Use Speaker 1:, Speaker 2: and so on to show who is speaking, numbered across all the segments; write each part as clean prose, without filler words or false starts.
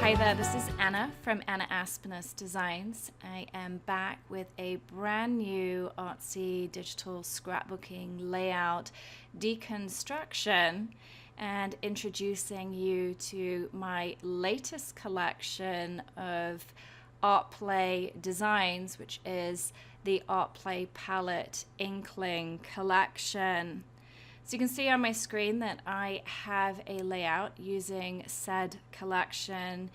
Speaker 1: Hi there, this is Anna from Anna Aspnes Designs. I am back with a brand new artsy digital scrapbooking layout deconstruction and introducing you to my latest collection of ArtPlay designs, which is the ArtPlay palette Inkling collection. So you can see on my screen that I have a layout using said collection,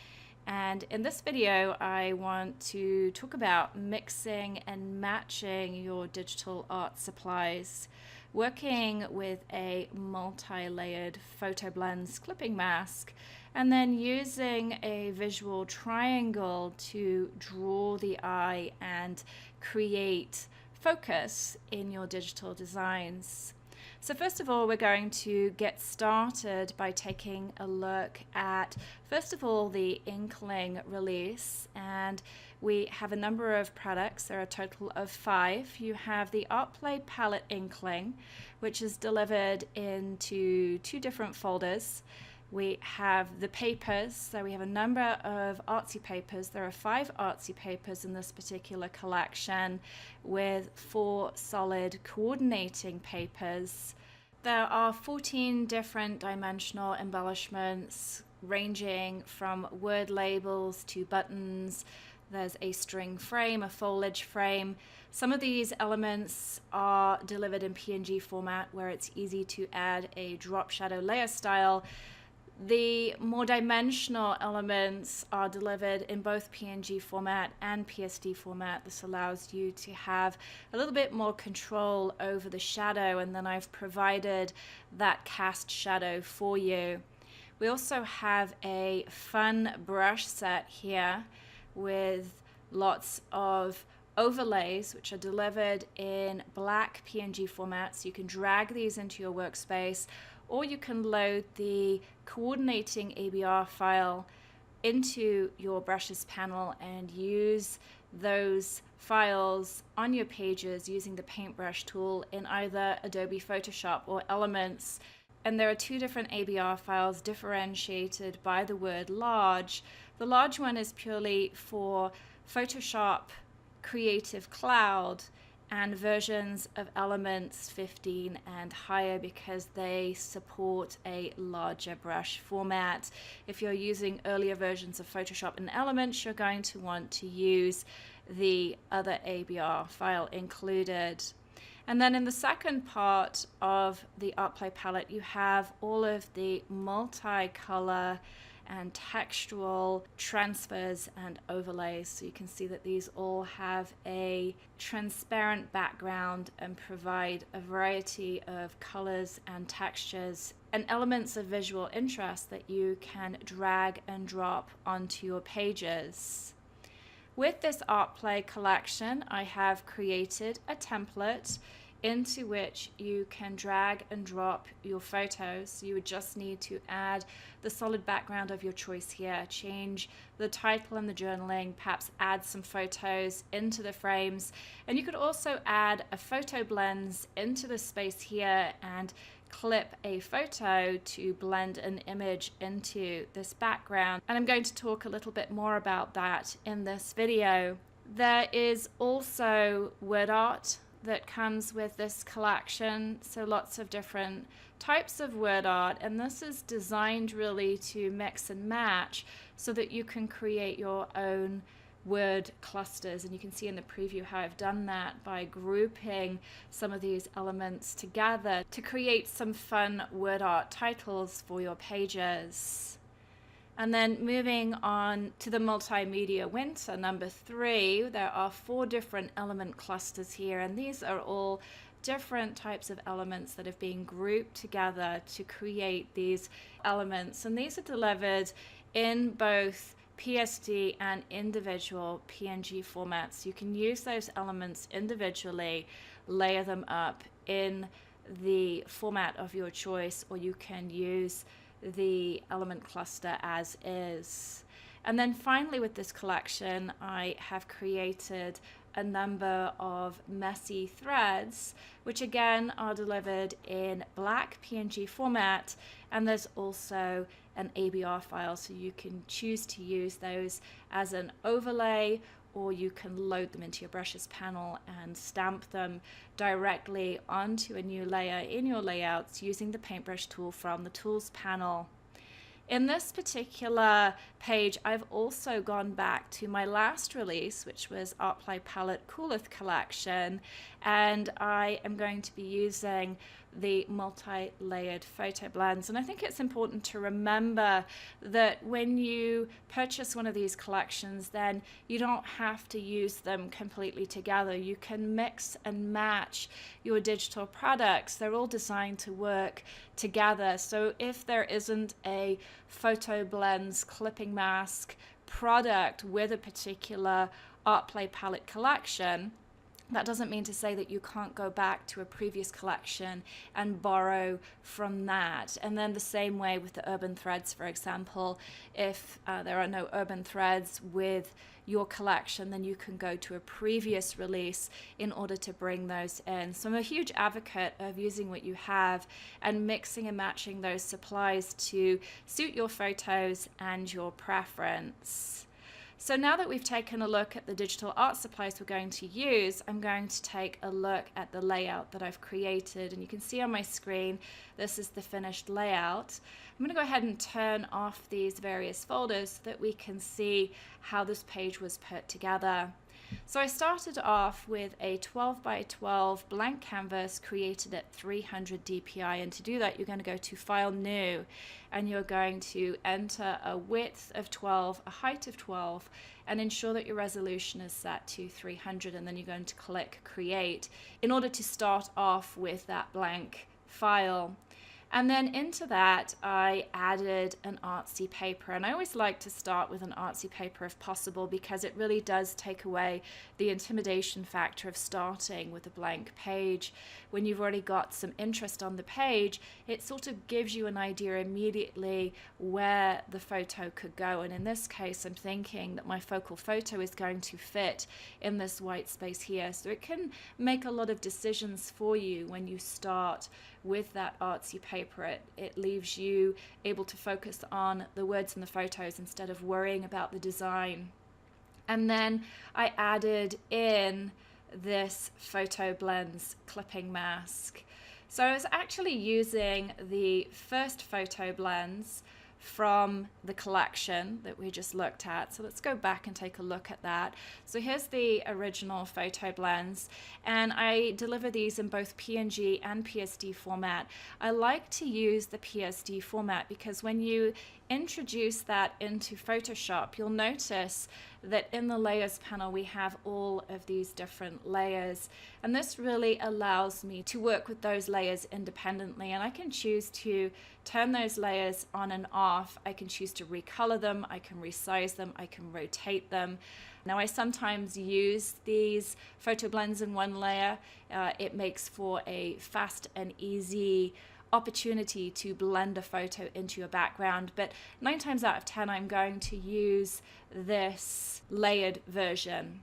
Speaker 1: and in this video I want to talk about mixing and matching your digital art supplies, working with a multi-layered FotoBlendz Clipping Mask, and then using a visual triangle to draw the eye and create focus in your digital designs. So first of all, we're going to get started by taking a look at, first of all, the Inkling release. And we have a number of products. There are a total of 5. You have the ArtPlay palette Inkling, which is delivered into 2 different folders. We have the papers, so we have a number of artsy papers. There are 5 artsy papers in this particular collection with 4 solid coordinating papers. There are 14 different dimensional embellishments ranging from word labels to buttons. There's a string frame, a foliage frame. Some of these elements are delivered in PNG format where it's easy to add a drop shadow layer style. The more dimensional elements are delivered in both PNG format and PSD format. This allows you to have a little bit more control over the shadow, and then I've provided that cast shadow for you. We also have a fun brush set here with lots of overlays which are delivered in black PNG format, so you can drag these into your workspace, or you can load the coordinating ABR file into your brushes panel and use those files on your pages using the paintbrush tool in either Adobe Photoshop or Elements. And there are 2 different ABR files differentiated by the word large. The large one is purely for Photoshop Creative Cloud and versions of Elements 15 and higher because they support a larger brush format. If you're using earlier versions of Photoshop and Elements, you're going to want to use the other ABR file included. And then in the second part of the ArtPlay palette, you have all of the multicolor and textual transfers and overlays. So you can see that these all have a transparent background and provide a variety of colors and textures and elements of visual interest that you can drag and drop onto your pages. With this ArtPlay collection, I have created a template into which you can drag and drop your photos. You would just need to add the solid background of your choice here, change the title and the journaling, perhaps add some photos into the frames, and you could also add a FotoBlendz into the space here and clip a photo to blend an image into this background. And I'm going to talk a little bit more about that in this video. There is also WordArt that comes with this collection, so lots of different types of word art, and this is designed really to mix and match so that you can create your own word clusters. And you can see in the preview how I've done that by grouping some of these elements together to create some fun word art titles for your pages. And then moving on to the MultiMedia Winter number 3, there are 4 different element clusters here, and these are all different types of elements that have been grouped together to create these elements. And these are delivered in both PSD and individual PNG formats. You can use those elements individually, layer them up in the format of your choice, or you can use the element cluster as is. And then finally with this collection, I have created a number of messy threads, which again are delivered in black PNG format, and there's also an ABR file, so you can choose to use those as an overlay, or you can load them into your brushes panel and stamp them directly onto a new layer in your layouts using the paintbrush tool from the tools panel. In this particular page, I've also gone back to my last release, which was ArtPlay Palette Coolth collection, and I am going to be using the multi-layered FotoBlendz. And I think it's important to remember that when you purchase one of these collections, then you don't have to use them completely together. You can mix and match your digital products. They're all designed to work together. So if there isn't a FotoBlendz Clipping Mask product with a particular ArtPlay palette collection, that doesn't mean to say that you can't go back to a previous collection and borrow from that. And then the same way with the UrbanThreadz, for example, if there are no UrbanThreadz with your collection, then you can go to a previous release in order to bring those in. So I'm a huge advocate of using what you have and mixing and matching those supplies to suit your photos and your preference. So now that we've taken a look at the digital art supplies we're going to use, I'm going to take a look at the layout that I've created. And you can see on my screen, this is the finished layout. I'm going to go ahead and turn off these various folders so that we can see how this page was put together. So I started off with a 12 by 12 blank canvas created at 300 DPI, and to do that you're going to go to File, New, and you're going to enter a width of 12, a height of 12, and ensure that your resolution is set to 300, and then you're going to click Create in order to start off with that blank file. And then into that, I added an artsy paper. And I always like to start with an artsy paper if possible, because it really does take away the intimidation factor of starting with a blank page. When you've already got some interest on the page, it sort of gives you an idea immediately where the photo could go. And in this case, I'm thinking that my focal photo is going to fit in this white space here. So it can make a lot of decisions for you when you start with that artsy paper. It leaves you able to focus on the words and the photos instead of worrying about the design. And then I added in this FotoBlendz Clipping Mask. So I was actually using the first FotoBlendz from the collection that we just looked at. So let's go back and take a look at that. So here's the original FotoBlendz, and I deliver these in both PNG and PSD format. I like to use the PSD format because when you introduce that into Photoshop, you'll notice that in the layers panel we have all of these different layers, and this really allows me to work with those layers independently, and I can choose to turn those layers on and off. I can choose to recolor them, I can resize them, I can rotate them. Now I sometimes use these FotoBlendz in one layer. It makes for a fast and easy opportunity to blend a photo into your background, but 9 times out of 10 I'm going to use this layered version.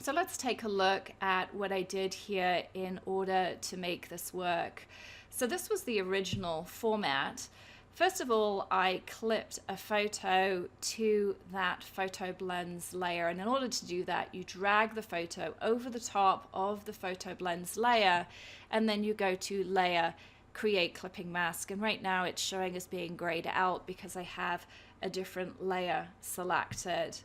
Speaker 1: So let's take a look at what I did here in order to make this work. So this was the original format. First of all, I clipped a photo to that FotoBlendz layer, and in order to do that you drag the photo over the top of the FotoBlendz layer, and then you go to Layer, Create Clipping Mask, and right now it's showing as being grayed out because I have a different layer selected.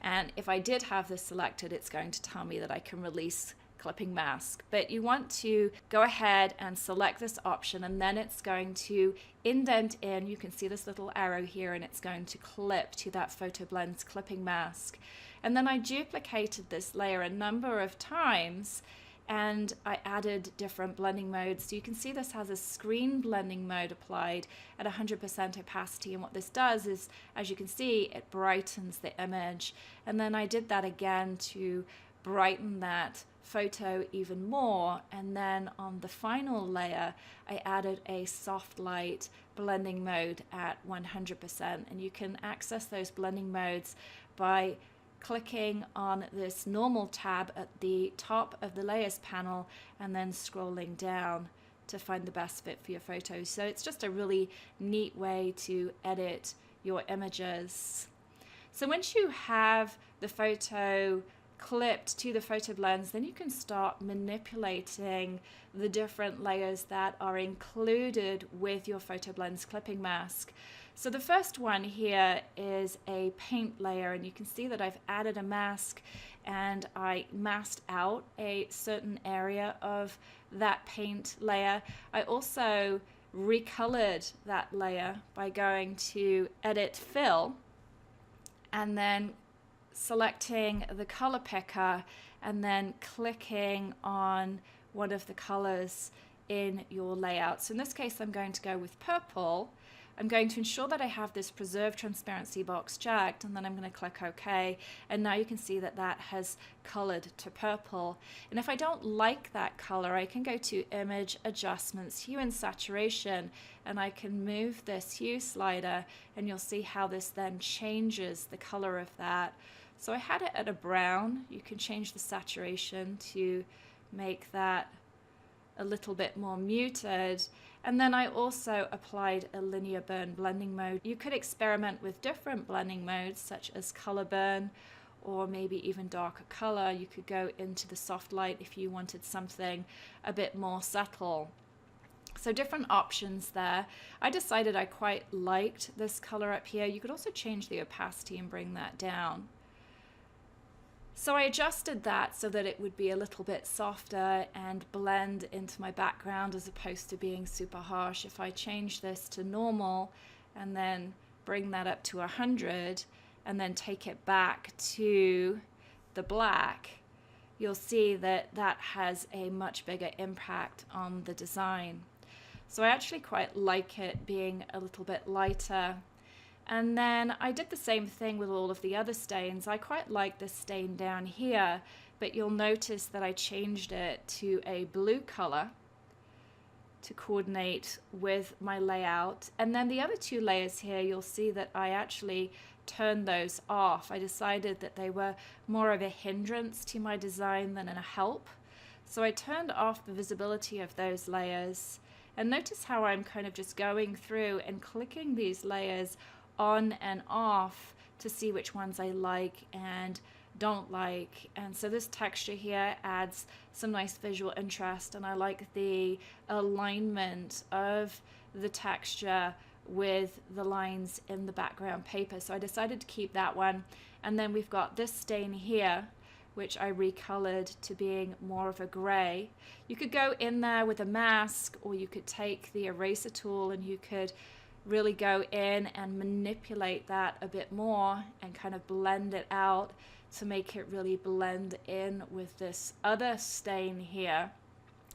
Speaker 1: And if I did have this selected, it's going to tell me that I can release clipping mask. But you want to go ahead and select this option, and then it's going to indent in. You can see this little arrow here, and it's going to clip to that FotoBlendz Clipping Mask. And then I duplicated this layer a number of times, and I added different blending modes. So you can see this has a screen blending mode applied at 100% opacity, and what this does is, as you can see, it brightens the image. And then I did that again to brighten that photo even more, and then on the final layer I added a soft light blending mode at 100%, and you can access those blending modes by clicking on this normal tab at the top of the layers panel and then scrolling down to find the best fit for your photos. So it's just a really neat way to edit your images. So once you have the photo clipped to the FotoBlendz, then you can start manipulating the different layers that are included with your FotoBlendz clipping mask. So the first one here is a paint layer, and you can see that I've added a mask and I masked out a certain area of that paint layer. I also recolored that layer by going to Edit Fill and then selecting the color picker and then clicking on one of the colors in your layout. So in this case, I'm going to go with purple. I'm going to ensure that I have this preserve transparency box checked, and then I'm going to click OK. And now you can see that that has colored to purple. And if I don't like that color, I can go to Image Adjustments, Hue and Saturation, and I can move this hue slider, and you'll see how this then changes the color of that. So I had it at a brown. You can change the saturation to make that a little bit more muted. And then I also applied a linear burn blending mode. You could experiment with different blending modes such as color burn or maybe even darker color. You could go into the soft light if you wanted something a bit more subtle. So different options there. I decided I quite liked this color up here. You could also change the opacity and bring that down. So I adjusted that so that it would be a little bit softer and blend into my background as opposed to being super harsh. If I change this to normal and then bring that up to 100 and then take it back to the black, you'll see that that has a much bigger impact on the design. So I actually quite like it being a little bit lighter. And then I did the same thing with all of the other stains. I quite like this stain down here, but you'll notice that I changed it to a blue color to coordinate with my layout. And then the other two layers here, you'll see that I actually turned those off. I decided that they were more of a hindrance to my design than a help. So I turned off the visibility of those layers. And notice how I'm kind of just going through and clicking these layers on and off to see which ones I like and don't like. And so this texture here adds some nice visual interest, and I like the alignment of the texture with the lines in the background paper. So I decided to keep that one. And then we've got this stain here, which I recolored to being more of a gray. You could go in there with a mask, or you could take the eraser tool and you could really go in and manipulate that a bit more and kind of blend it out to make it really blend in with this other stain here.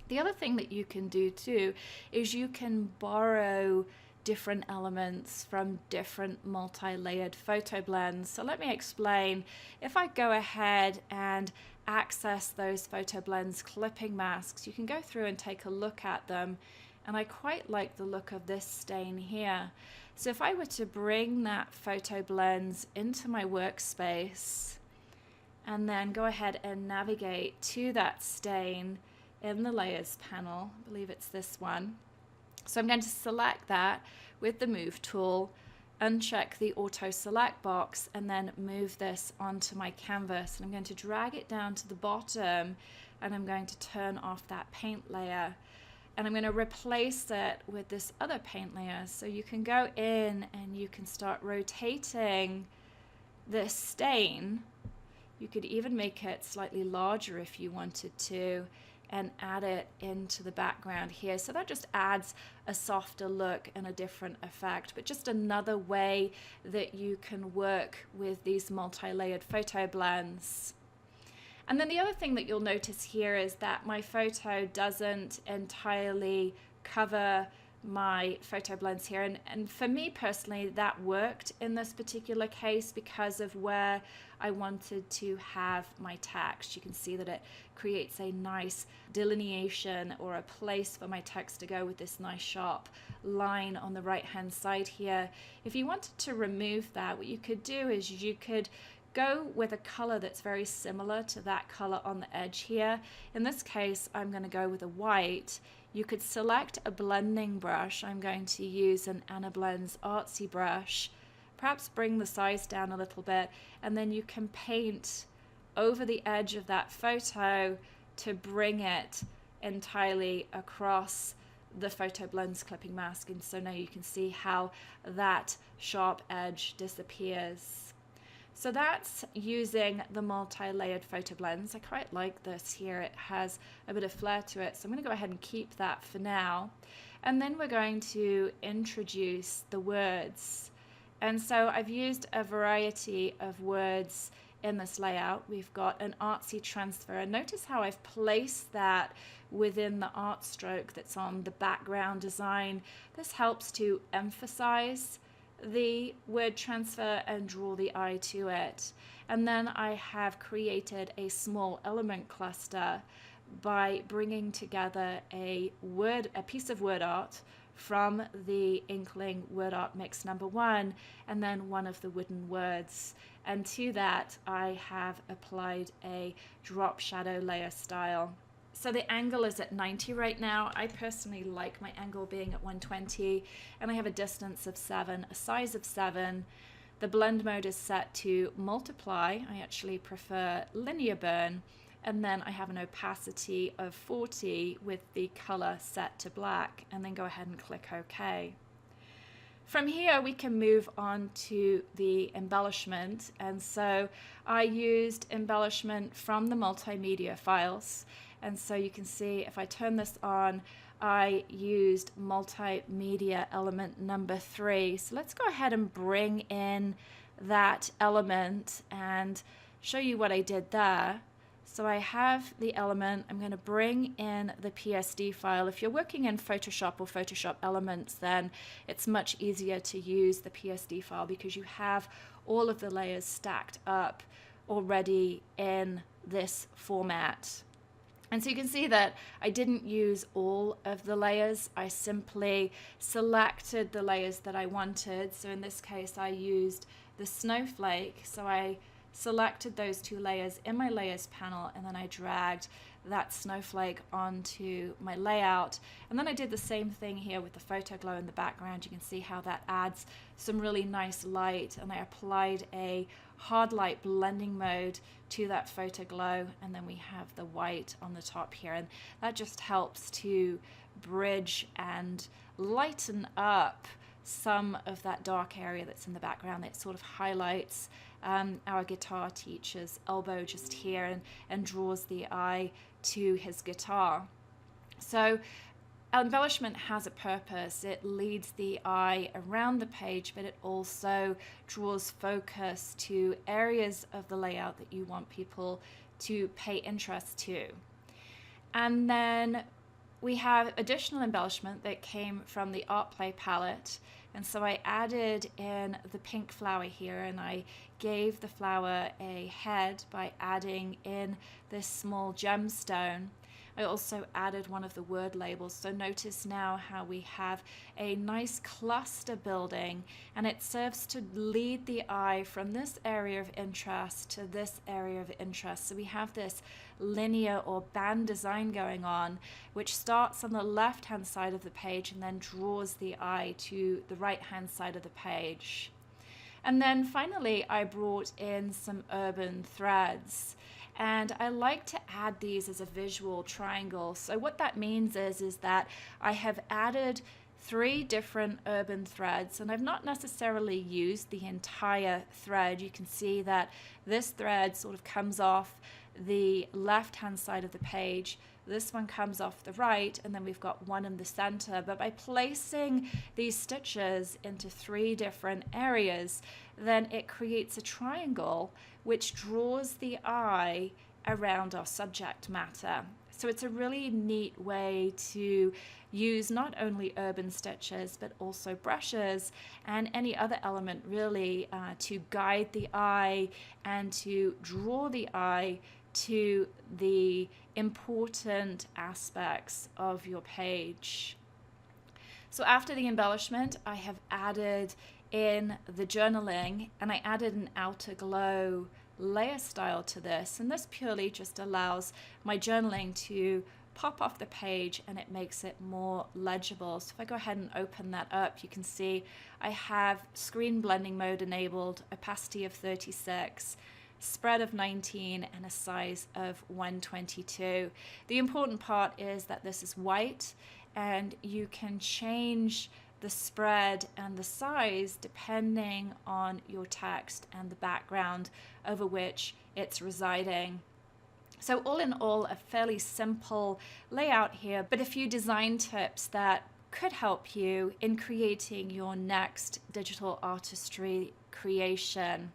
Speaker 1: The other thing that you can do too is you can borrow different elements from different multi-layered photo blends. So let me explain. If I go ahead and access those FotoBlendz clipping masks, you can go through and take a look at them. And I quite like the look of this stain here. So if I were to bring that FotoBlendz into my workspace and then go ahead and navigate to that stain in the layers panel, I believe it's this one. So I'm going to select that with the move tool, uncheck the auto select box, and then move this onto my canvas. And I'm going to drag it down to the bottom, and I'm going to turn off that paint layer. And I'm going to replace it with this other paint layer. So you can go in and you can start rotating this stain. You could even make it slightly larger if you wanted to, and add it into the background here. So that just adds a softer look and a different effect, but just another way that you can work with these multi-layered photo blends. And then the other thing that you'll notice here is that my photo doesn't entirely cover my FotoBlendz here. And for me personally, that worked in this particular case because of where I wanted to have my text. You can see that it creates a nice delineation or a place for my text to go with this nice sharp line on the right hand side here. If you wanted to remove that, what you could do is you could go with a color that's very similar to that color on the edge here. In this case, I'm going to go with a white. You could select a blending brush. I'm going to use an Anna Blendz Artsy brush. Perhaps bring the size down a little bit, and then you can paint over the edge of that photo to bring it entirely across the FotoBlendz Clipping Mask. And so now you can see how that sharp edge disappears. So that's using the multi-layered FotoBlendz. I quite like this here. It has a bit of flair to it. So I'm going to go ahead and keep that for now. And then we're going to introduce the words. And so I've used a variety of words in this layout. We've got an artsy transfer, and notice how I've placed that within the art stroke that's on the background design. This helps to emphasize the word transfer and draw the eye to it. And then I have created a small element cluster by bringing together a piece of word art from the Inkling WordART Mix No. 1, and then one of the wooden words. And to that, I have applied a drop shadow layer style. So the angle is at 90 right now. I personally like my angle being at 120, and I have a distance of 7, a size of 7. The blend mode is set to multiply. I actually prefer linear burn. And then I have an opacity of 40 with the color set to black, and then go ahead and click OK. From here we can move on to the embellishment, and so I used embellishment from the multimedia files. And so you can see if I turn this on, I used multimedia element number 3. So let's go ahead and bring in that element and show you what I did there. So I have the element. I'm going to bring in the PSD file. If you're working in Photoshop or Photoshop Elements, then it's much easier to use the PSD file because you have all of the layers stacked up already in this format. And so you can see that I didn't use all of the layers. I simply selected the layers that I wanted. So in this case, I used the snowflake. So I selected those 2 layers in my layers panel, and then I dragged that snowflake onto my layout. And then I did the same thing here with the photo glow in the background. You can see how that adds some really nice light, and I applied a hard light blending mode to that photo glow, and then we have the white on the top here, and that just helps to bridge and lighten up some of that dark area that's in the background. It sort of highlights our guitar teacher's elbow just here and draws the eye to his guitar. So embellishment has a purpose. It leads the eye around the page, but it also draws focus to areas of the layout that you want people to pay interest to. And then we have additional embellishment that came from the ArtPlay palette. And so I added in the pink flower here, and I gave the flower a head by adding in this small gemstone. I also added one of the word labels. So notice now how we have a nice cluster building, and it serves to lead the eye from this area of interest to this area of interest. So we have this linear or band design going on, which starts on the left-hand side of the page and then draws the eye to the right-hand side of the page. And then finally, I brought in some UrbanThreadz. And I like to add these as a visual triangle. So what that means is that I have added 3 different UrbanThreadz, and I've not necessarily used the entire thread. You can see that this thread sort of comes off the left-hand side of the page. This one comes off the right, and then we've got one in the center. But by placing these stitches into 3 different areas, then it creates a triangle which draws the eye around our subject matter. So it's a really neat way to use not only urban stitches, but also brushes and any other element really to guide the eye and to draw the eye to the important aspects of your page. So after the embellishment, I have added in the journaling, and I added an outer glow layer style to this, and this purely just allows my journaling to pop off the page and it makes it more legible. So if I go ahead and open that up, you can see I have screen blending mode enabled, opacity of 36, spread of 19, and a size of 122. The important part is that this is white, and you can change the spread and the size depending on your text and the background over which it's residing. So all in all, a fairly simple layout here, but a few design tips that could help you in creating your next digital artistry creation.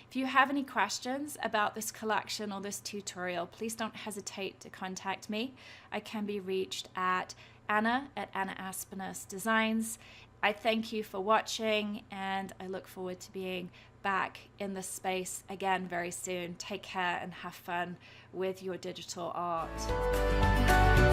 Speaker 1: If you have any questions about this collection or this tutorial, please don't hesitate to contact me. I can be reached at Anna Aspnes Designs. I thank you for watching, and I look forward to being back in this space again very soon. Take care and have fun with your digital art.